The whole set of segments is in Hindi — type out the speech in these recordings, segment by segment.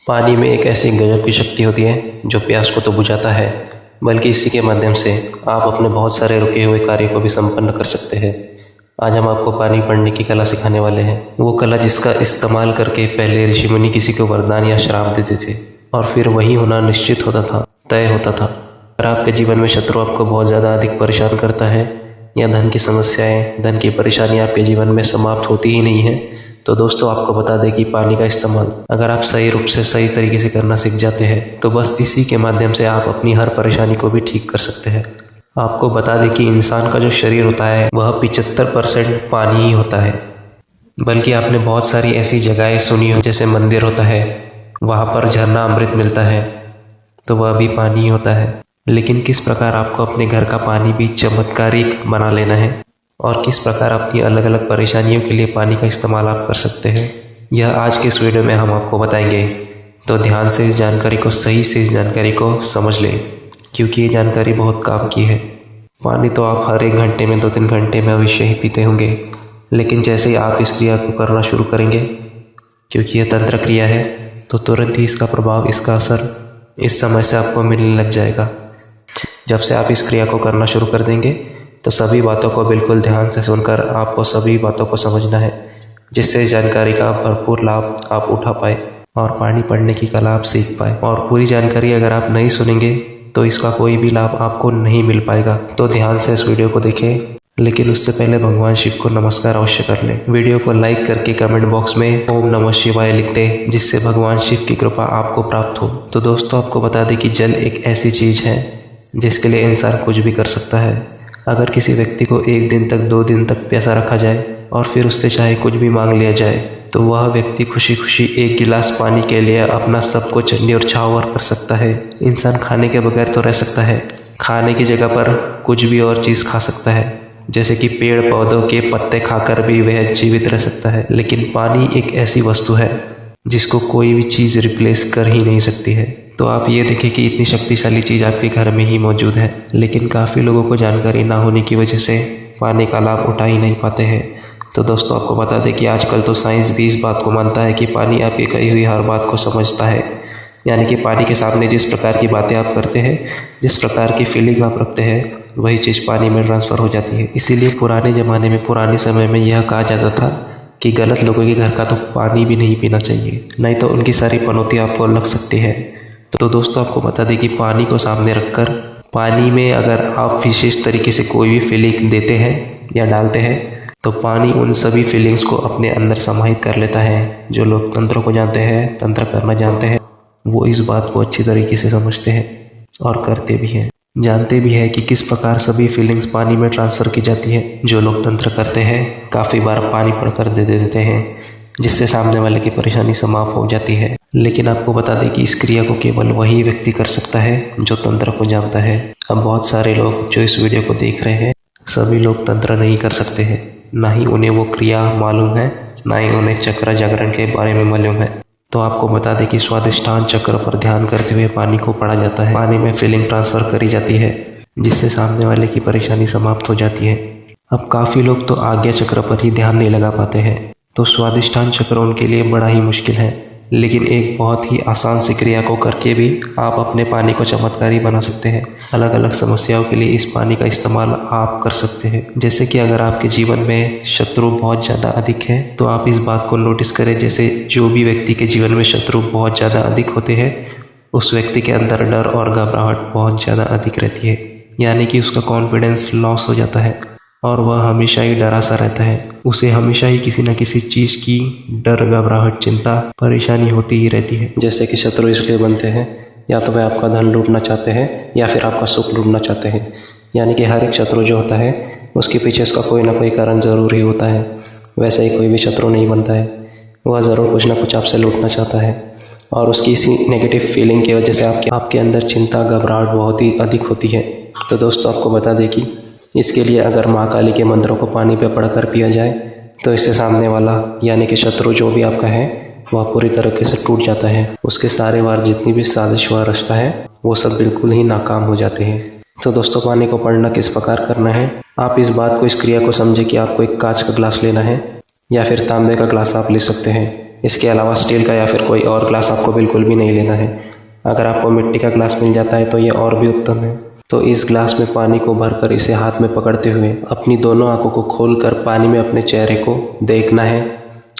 पानी में एक ऐसी गजब की शक्ति होती है जो प्यास को तो बुझाता है, बल्कि इसी के माध्यम से आप अपने बहुत सारे रुके हुए कार्यों को भी संपन्न कर सकते हैं। आज हम आपको पानी पढ़ने की कला सिखाने वाले हैं, वो कला जिसका इस्तेमाल करके पहले ऋषि मुनि किसी को वरदान या श्राप देते थे और फिर वही होना निश्चित होता था, तय होता था। अगर आपके जीवन में शत्रु आपको बहुत ज़्यादा अधिक परेशान करता है या धन की समस्याएं, धन की परेशानी आपके जीवन में समाप्त होती ही नहीं है, तो दोस्तों आपको बता दें कि पानी का इस्तेमाल अगर आप सही रूप से सही तरीके से करना सीख जाते हैं तो बस इसी के माध्यम से आप अपनी हर परेशानी को भी ठीक कर सकते हैं। आपको बता दें कि इंसान का जो शरीर होता है वह 75% पानी ही होता है। बल्कि आपने बहुत सारी ऐसी जगहें सुनी हो, जैसे मंदिर होता है, वहाँ पर झरना अमृत मिलता है, तो वह भी पानी ही होता है। लेकिन किस प्रकार आपको अपने घर का पानी भी चमत्कारिक बना लेना है और किस प्रकार अपनी अलग अलग परेशानियों के लिए पानी का इस्तेमाल आप कर सकते हैं, यह आज के इस वीडियो में हम आपको बताएंगे। तो ध्यान से इस जानकारी को इस जानकारी को समझ लें, क्योंकि ये जानकारी बहुत काम की है। पानी तो आप हर 1 घंटे में 2-3 घंटे में अवश्य ही पीते होंगे, लेकिन जैसे ही आप इस क्रिया को करना शुरू करेंगे, क्योंकि यह तंत्र क्रिया है, तो तुरंत ही इसका प्रभाव, इसका असर इस समय से आपको मिलने लग जाएगा। जब से आप इस क्रिया को करना शुरू कर देंगे तो सभी बातों को बिल्कुल ध्यान से सुनकर आपको सभी बातों को समझना है, जिससे जानकारी का भरपूर लाभ आप उठा पाए और पानी पढ़ने की कला आप सीख पाए। और पूरी जानकारी अगर आप नहीं सुनेंगे तो इसका कोई भी लाभ आपको नहीं मिल पाएगा। तो ध्यान से इस वीडियो को देखें, लेकिन उससे पहले भगवान शिव को नमस्कार अवश्य कर लें। वीडियो को लाइक करके कमेंट बॉक्स में ओम नमः शिवाय लिख दें, जिससे भगवान शिव की कृपा आपको प्राप्त हो। तो दोस्तों आपको बता दें कि जल एक ऐसी चीज़ है जिसके लिए इंसान कुछ भी कर सकता है। अगर किसी व्यक्ति को 1 दिन तक 2 दिन तक प्यासा रखा जाए और फिर उससे चाहे कुछ भी मांग लिया जाए, तो वह व्यक्ति खुशी खुशी 1 गिलास पानी के लिए अपना सब कुछ न्यौछावर कर सकता है। इंसान खाने के बगैर तो रह सकता है, खाने की जगह पर कुछ भी और चीज़ खा सकता है, जैसे कि पेड़ पौधों के पत्ते खाकर भी वह जीवित रह सकता है। लेकिन पानी एक ऐसी वस्तु है जिसको कोई भी चीज़ रिप्लेस कर ही नहीं सकती है। तो आप ये देखें कि इतनी शक्तिशाली चीज़ आपके घर में ही मौजूद है, लेकिन काफ़ी लोगों को जानकारी ना होने की वजह से पानी का लाभ उठा ही नहीं पाते हैं। तो दोस्तों आपको बता दें कि आजकल तो साइंस भी इस बात को मानता है कि पानी आपकी कही हुई हर बात को समझता है। यानी कि पानी के सामने जिस प्रकार की बातें आप करते हैं, जिस प्रकार की फीलिंग आप रखते हैं, वही चीज़ पानी में ट्रांसफ़र हो जाती है। इसीलिए पुराने ज़माने में, पुराने समय में यह कहा जाता था कि गलत लोगों के घर का तो पानी भी नहीं पीना चाहिए, नहीं तो उनकी सारी पनौती आपको लग सकती है। तो दोस्तों आपको बता दें कि पानी को सामने रखकर पानी में अगर आप विशेष तरीके से कोई भी फीलिंग देते हैं या डालते हैं, तो पानी उन सभी फीलिंग्स को अपने अंदर समाहित कर लेता है। जो लोग तंत्र को जानते हैं, तंत्र करना जानते हैं, वो इस बात को अच्छी तरीके से समझते हैं और करते भी हैं, जानते भी हैं कि किस प्रकार सभी फीलिंग्स पानी में ट्रांसफ़र की जाती है। जो लोग तंत्र करते हैं काफ़ी बार पानी पढ़कर दे देते हैं, जिससे सामने वाले की परेशानी समाप्त हो जाती है। लेकिन आपको बता दें कि इस क्रिया को केवल वही व्यक्ति कर सकता है जो तंत्र को जानता है। अब बहुत सारे लोग जो इस वीडियो को देख रहे हैं, सभी लोग तंत्र नहीं कर सकते हैं, ना ही उन्हें वो क्रिया मालूम है, ना ही उन्हें चक्र जागरण के बारे में मालूम है। तो आपको बता दें कि स्वादिष्ठान चक्र पर ध्यान करते हुए पानी को पढ़ा जाता है। पानी में फीलिंग ट्रांसफ़र करी जाती है, जिससे सामने वाले की परेशानी समाप्त हो जाती है। अब काफ़ी लोग तो आज्ञा चक्र पर ही ध्यान नहीं लगा पाते हैं, तो स्वादिष्ठान चक्र उनके लिए बड़ा ही मुश्किल है। लेकिन एक बहुत ही आसान सी क्रिया को करके भी आप अपने पानी को चमत्कारी बना सकते हैं। अलग अलग समस्याओं के लिए इस पानी का इस्तेमाल आप कर सकते हैं। जैसे कि अगर आपके जीवन में शत्रु बहुत ज़्यादा अधिक है, तो आप इस बात को नोटिस करें, जैसे जो भी व्यक्ति के जीवन में शत्रु बहुत ज़्यादा अधिक होते हैं, उस व्यक्ति के अंदर डर और घबराहट बहुत ज़्यादा अधिक रहती है। यानी कि उसका कॉन्फिडेंस लॉस हो जाता है और वह हमेशा ही डरा सा रहता है। उसे हमेशा ही किसी न किसी चीज़ की डर, घबराहट, चिंता, परेशानी होती ही रहती है। जैसे कि शत्रु इसलिए बनते हैं, या तो वह आपका धन लूटना चाहते हैं या फिर आपका सुख लूटना चाहते हैं। यानी कि हर एक शत्रु जो होता है उसके पीछे उसका कोई ना कोई कारण ज़रूर ही होता है। वैसे ही कोई भी शत्रु नहीं बनता है, वह ज़रूर कुछ ना कुछ आपसे लूटना चाहता है और उसकी इसी नेगेटिव फीलिंग की वजह से आपके अंदर चिंता, घबराहट बहुत ही अधिक होती है। तो दोस्तों आपको बता दें कि इसके लिए अगर माँ काली के मंत्रों को पानी पे पढ़कर पिया जाए, तो इससे सामने वाला यानी कि शत्रु जो भी आपका है वह पूरी तरीके से टूट जाता है। उसके सारे वार, जितनी भी साजिश व रचना है, वो सब बिल्कुल ही नाकाम हो जाते हैं। तो दोस्तों पानी को पढ़ना किस प्रकार करना है, आप इस बात को, इस क्रिया को समझे कि आपको एक कांच का ग्लास लेना है या फिर तांबे का ग्लास आप ले सकते हैं। इसके अलावा स्टील का या फिर कोई और ग्लास आपको बिल्कुल भी नहीं लेना है। अगर आपको मिट्टी का ग्लास मिल जाता है तो ये और भी उत्तम है। तो इस ग्लास में पानी को भरकर इसे हाथ में पकड़ते हुए अपनी दोनों आंखों को खोलकर पानी में अपने चेहरे को देखना है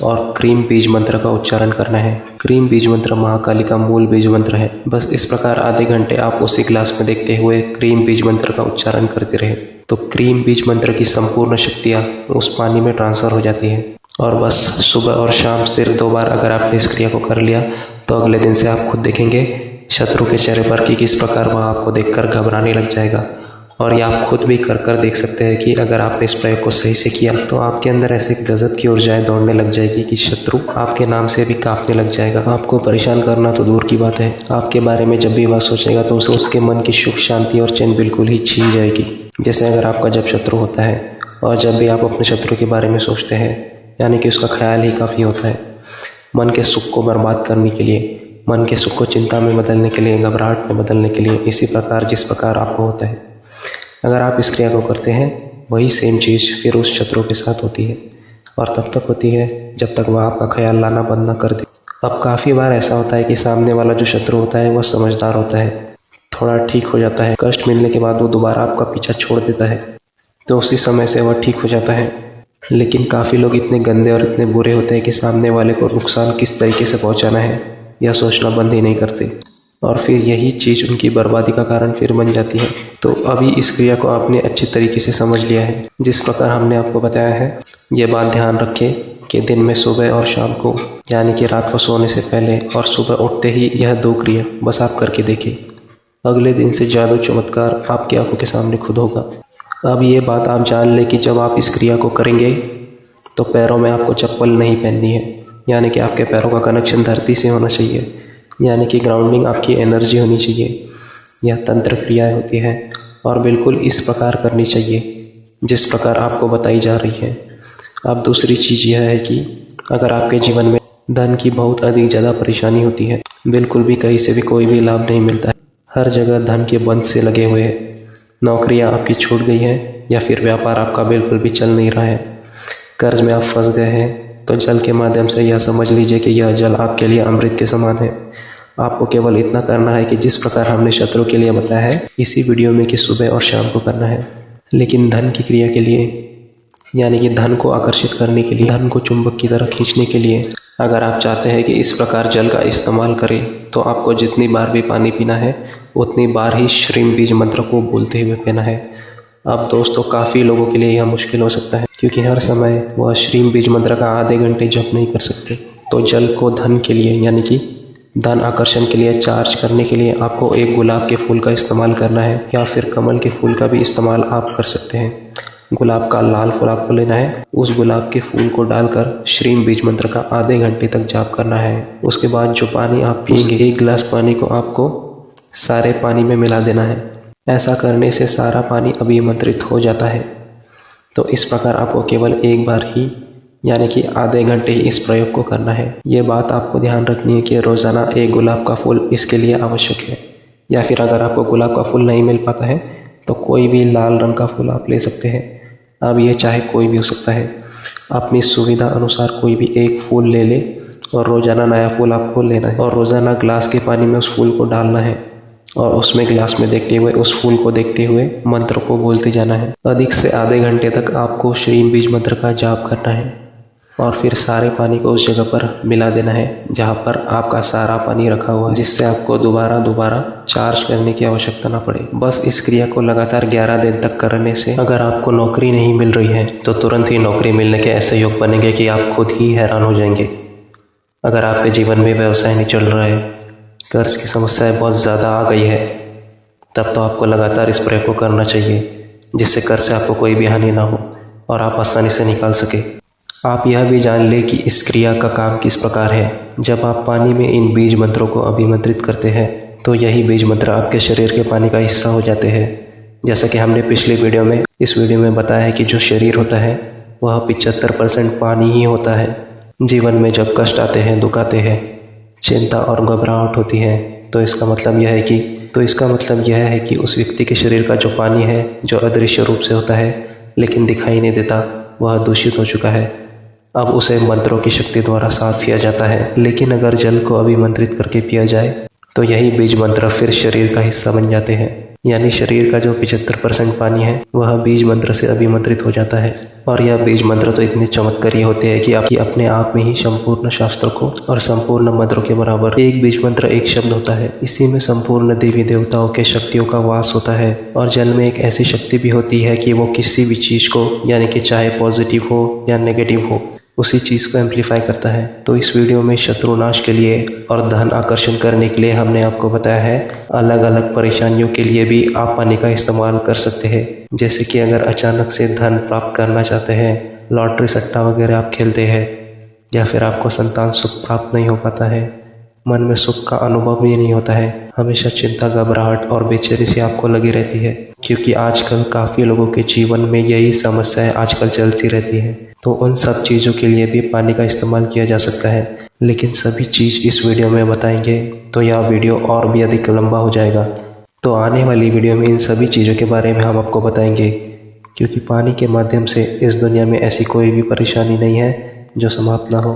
और क्रीम बीज मंत्र का उच्चारण करना है। क्रीम बीज मंत्र महाकाली का मूल बीज मंत्र है। बस इस प्रकार आधे घंटे आप उसी ग्लास में देखते हुए क्रीम बीज मंत्र का उच्चारण करते रहे तो क्रीम बीज मंत्र की संपूर्ण शक्तियाँ उस पानी में ट्रांसफर हो जाती है। और बस सुबह और शाम सिर्फ 2 बार अगर आपने इस क्रिया को कर लिया तो अगले दिन से आप खुद देखेंगे शत्रु के चेहरे पर कि किस प्रकार वह आपको देखकर घबराने लग जाएगा। और ये आप खुद भी कर देख सकते हैं कि अगर आपने इस प्रयोग को सही से किया तो आपके अंदर ऐसे गजब की ऊर्जाएं दौड़ने लग जाएगी कि शत्रु आपके नाम से भी कांपने लग जाएगा। आपको परेशान करना तो दूर की बात है, आपके बारे में जब भी वह सोचेगा तो उसके मन की सुख शांति और चैन बिल्कुल ही छीन जाएगी। जैसे अगर आपका जब शत्रु होता है और जब भी आप अपने शत्रु के बारे में सोचते हैं यानी कि उसका ख्याल ही काफ़ी होता है मन के सुख को बर्बाद करने के लिए, मन के सुख को चिंता में बदलने के लिए, घबराहट में बदलने के लिए, इसी प्रकार जिस प्रकार आपको होता है। अगर आप इस क्रिया को करते हैं वही सेम चीज़ फिर उस शत्रु के साथ होती है और तब तक होती है जब तक वह आपका ख्याल लाना बंद न कर दे। अब काफ़ी बार ऐसा होता है कि सामने वाला जो शत्रु होता है वह समझदार होता है, थोड़ा ठीक हो जाता है, कष्ट मिलने के बाद वो दोबारा आपका पीछा छोड़ देता है तो उसी समय से वह ठीक हो जाता है। लेकिन काफ़ी लोग इतने गंदे और इतने बुरे होते हैं कि सामने वाले को नुकसान किस तरीके से पहुंचाना है यह सोचना बंद ही नहीं करते और फिर यही चीज़ उनकी बर्बादी का कारण फिर बन जाती है। तो अभी इस क्रिया को आपने अच्छी तरीके से समझ लिया है जिस प्रकार हमने आपको बताया है। ये बात ध्यान रखें कि दिन में सुबह और शाम को यानी कि रात को सोने से पहले और सुबह उठते ही यह 2 क्रिया बस आप करके देखें। अगले दिन से जादू चमत्कार आपकी आंखों के सामने खुद होगा। अब ये बात आप जान लें कि जब आप इस क्रिया को करेंगे तो पैरों में आपको चप्पल नहीं पहननी है, यानी कि आपके पैरों का कनेक्शन धरती से होना चाहिए, यानी कि ग्राउंडिंग आपकी एनर्जी होनी चाहिए। यह तंत्र क्रियाएं होती है और बिल्कुल इस प्रकार करनी चाहिए जिस प्रकार आपको बताई जा रही है। अब दूसरी चीज़ यह है कि अगर आपके जीवन में धन की बहुत अधिक ज़्यादा परेशानी होती है, बिल्कुल भी कहीं से भी कोई भी लाभ नहीं मिलता है, हर जगह धन के बंध से लगे हुए हैं, नौकरियां आपकी छूट गई है या फिर व्यापार आपका बिल्कुल भी चल नहीं रहा है, कर्ज में आप फंस गए हैं तो जल के माध्यम से यह समझ लीजिए कि यह जल आपके लिए अमृत के समान है। आपको केवल इतना करना है कि जिस प्रकार हमने शत्रु के लिए बताया है इसी वीडियो में कि सुबह और शाम को करना है। लेकिन धन की क्रिया के लिए यानी कि धन को आकर्षित करने के लिए, धन को चुंबक की तरह खींचने के लिए अगर आप चाहते हैं कि इस प्रकार जल का इस्तेमाल करें तो आपको जितनी बार भी पानी पीना है उतनी बार ही श्रीम बीज मंत्र को बोलते हुए पीना है। अब दोस्तों काफ़ी लोगों के लिए यह मुश्किल हो सकता है क्योंकि हर समय वह श्रीम बीज मंत्र का आधे घंटे जप नहीं कर सकते। तो जल को धन के लिए यानी कि धन आकर्षण के लिए चार्ज करने के लिए आपको एक गुलाब के फूल का इस्तेमाल करना है या फिर कमल के फूल का भी इस्तेमाल आप कर सकते हैं। गुलाब का लाल फूल आपको लेना है, उस गुलाब के फूल को डालकर श्रीम बीज मंत्र का आधे घंटे तक जाप करना है। उसके बाद जो पानी आप पिएंगे 1 गिलास पानी को आपको सारे पानी में मिला देना है। ऐसा करने से सारा पानी अभिमंत्रित हो जाता है। तो इस प्रकार आपको केवल एक बार ही यानी कि आधे घंटे ही इस प्रयोग को करना है। ये बात आपको ध्यान रखनी है कि रोज़ाना 1 गुलाब का फूल इसके लिए आवश्यक है, या फिर अगर आपको गुलाब का फूल नहीं मिल पाता है तो कोई भी लाल रंग का फूल आप ले सकते हैं। अब ये चाहे कोई भी हो सकता है, अपनी सुविधा अनुसार कोई भी एक फूल ले ले और रोज़ाना नया फूल आपको लेना है और रोज़ाना ग्लास के पानी में उस फूल को डालना है और उसमें ग्लास में देखते हुए उस फूल को देखते हुए मंत्र को बोलते जाना है। अधिक से आधे घंटे तक आपको श्रीम बीज मंत्र का जाप करना है और फिर सारे पानी को उस जगह पर मिला देना है जहाँ पर आपका सारा पानी रखा हुआ है, जिससे आपको दोबारा चार्ज करने की आवश्यकता ना पड़े। बस इस क्रिया को लगातार 11 दिन तक करने से अगर आपको नौकरी नहीं मिल रही है तो तुरंत ही नौकरी मिलने के ऐसे योग बनेंगे कि आप खुद ही हैरान हो जाएंगे। अगर आपके जीवन में व्यवसाय नहीं चल रहा है, कर्ज की समस्याएं बहुत ज़्यादा आ गई है, तब तो आपको लगातार इस प्रयोग को करना चाहिए जिससे कर्ज से आपको कोई भी हानि ना हो और आप आसानी से निकाल सके। आप यह भी जान लें कि इस क्रिया का काम किस प्रकार है। जब आप पानी में इन बीज मंत्रों को अभिमंत्रित करते हैं तो यही बीज मंत्र आपके शरीर के पानी का हिस्सा हो जाते हैं। जैसा कि हमने पिछली वीडियो में इस वीडियो में बताया है कि जो शरीर होता है वह 75% पानी ही होता है। जीवन में जब कष्ट आते हैं, दुख आते हैं, चिंता और घबराहट होती है तो इसका मतलब यह है कि उस व्यक्ति के शरीर का जो पानी है, जो अदृश्य रूप से होता है लेकिन दिखाई नहीं देता, वह दूषित हो चुका है। अब उसे मंत्रों की शक्ति द्वारा साफ किया जाता है। लेकिन अगर जल को अभिमंत्रित करके पिया जाए तो यही बीज मंत्र फिर शरीर का हिस्सा बन जाते हैं। यानी शरीर का जो 75% पानी है वह बीज मंत्र से अभिमंत्रित हो जाता है। और यह बीज मंत्र तो इतने चमत्कारी होते हैं कि अपने आप में ही संपूर्ण शास्त्रों को और संपूर्ण मंत्रों के बराबर एक बीज मंत्र एक शब्द होता है। इसी में संपूर्ण देवी देवताओं के शक्तियों का वास होता है। और जल में एक ऐसी शक्ति भी होती है कि वो किसी भी चीज़ को, यानी कि चाहे पॉजिटिव हो या नेगेटिव हो, उसी चीज़ को एम्पलीफाई करता है। तो इस वीडियो में शत्रुनाश के लिए और धन आकर्षण करने के लिए हमने आपको बताया है अलग अलग परेशानियों के लिए भी आप पानी का इस्तेमाल कर सकते हैं। जैसे कि अगर अचानक से धन प्राप्त करना चाहते हैं, लॉटरी सट्टा वगैरह आप खेलते हैं, या फिर आपको संतान सुख प्राप्त नहीं हो पाता है, मन में सुख का अनुभव भी नहीं होता है, हमेशा चिंता, घबराहट और बेचैनी से आपको लगी रहती है, क्योंकि आजकल काफ़ी लोगों के जीवन में यही समस्याएं आजकल चलती रहती है। तो उन सब चीज़ों के लिए भी पानी का इस्तेमाल किया जा सकता है। लेकिन सभी चीज़ इस वीडियो में बताएंगे तो यह वीडियो और भी अधिक लंबा हो जाएगा। तो आने वाली वीडियो में इन सभी चीज़ों के बारे में हम आपको बताएंगे, क्योंकि पानी के माध्यम से इस दुनिया में ऐसी कोई भी परेशानी नहीं है जो समाप्त ना हो।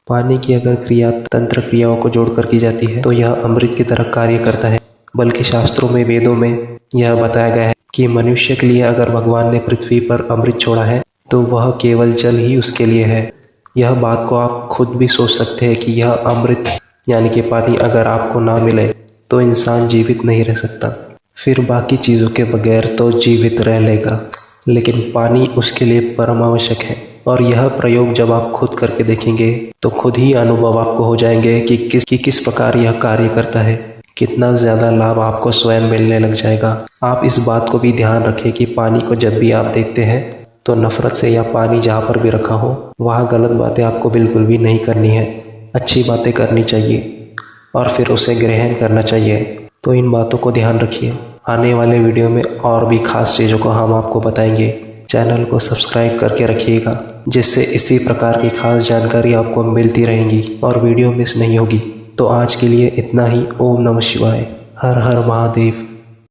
पानी की अगर क्रिया तंत्र क्रियाओं को जोड़कर की जाती है तो यह अमृत की तरह कार्य करता है। बल्कि शास्त्रों में, वेदों में यह बताया गया है कि मनुष्य के लिए अगर भगवान ने पृथ्वी पर अमृत छोड़ा है तो वह केवल जल ही उसके लिए है। यह बात को आप खुद भी सोच सकते हैं कि यह अमृत यानी कि पानी अगर आपको ना मिले तो इंसान जीवित नहीं रह सकता। फिर बाकी चीज़ों के बगैर तो जीवित रह लेगा, लेकिन पानी उसके लिए परम आवश्यक है। और यह प्रयोग जब आप खुद करके देखेंगे तो खुद ही अनुभव आपको हो जाएंगे कि किस प्रकार यह कार्य करता है। कितना ज़्यादा लाभ आपको स्वयं मिलने लग जाएगा। आप इस बात को भी ध्यान रखें कि पानी को जब भी आप देखते हैं तो नफ़रत से, या पानी जहाँ पर भी रखा हो वहाँ गलत बातें आपको बिल्कुल भी नहीं करनी है। अच्छी बातें करनी चाहिए और फिर उसे ग्रहण करना चाहिए। तो इन बातों को ध्यान रखिए। आने वाले वीडियो में और भी ख़ास चीज़ों को हम आपको बताएंगे। चैनल को सब्सक्राइब करके रखिएगा, जिससे इसी प्रकार की खास जानकारी आपको मिलती रहेंगी और वीडियो मिस नहीं होगी। तो आज के लिए इतना ही। ओम नमः शिवाय। हर हर महादेव।